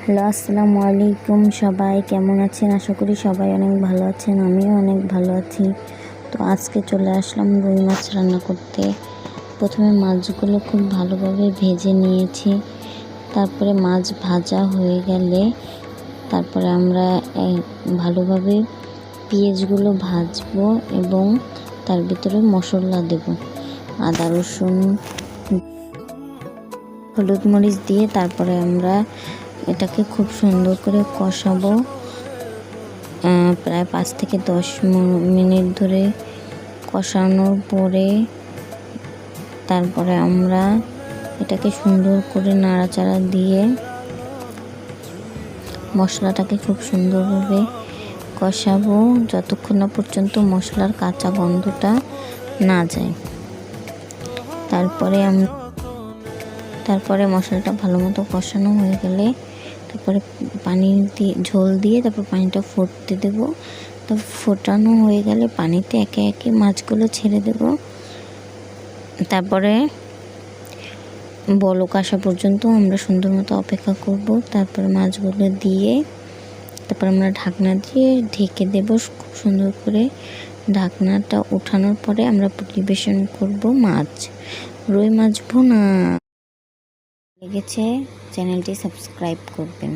Hello, আসসালামু আলাইকুম। সবাই কেমন আছেন? আশা করি সবাই অনেক ভালো আছেন। আমিও অনেক ভালো আছি। তো আজকে চলে আসলাম রুই মাছ রান্না করতে। প্রথমে মাছগুলো খুব ভালোভাবে ভেজে নিয়েছি। তারপরে মাছ ভাজা হয়ে গেলে তারপরে আমরা ভালোভাবে পেঁয়াজগুলো ভাজবো এবং তার ভিতরে মশলা দেব। আদা, রসুন, হলুদ, মরিচ দিয়ে তারপরে আমরা এটাকে খুব সুন্দর করে কষাবো। প্রায় 5 থেকে 10 মিনিট ধরে কষানোর পরে তারপরে আমরা এটাকে সুন্দর করে নাড়াচাড়া দিয়ে মশলাটাকে খুব সুন্দরভাবে কষাবো যতক্ষণ না পর্যন্ত মশলার কাঁচা গন্ধটা না যায়। তারপরে মশলাটা ভালো মতো কষানো হয়ে গেলে তারপরে পানি দিয়ে ঝোল দিয়ে তারপর পানিটা ফুটতে দেব। তো ফোটানো হয়ে গেলে পানিতে একে একে মাছগুলো ছেড়ে দেব। তারপরে বলক আসা পর্যন্ত আমরা সুন্দর মতো অপেক্ষা করব। তারপরে মাছগুলো দিয়ে তারপর আমরা ঢাকনা দিয়ে ঢেকে দেব খুব সুন্দর করে। ঢাকনাটা উঠানোর পরে আমরা পরিবেশন করব রুই মাছ ভুনা। লেগেছে চ্যানেলটি সাবস্ক্রাইব করবেন।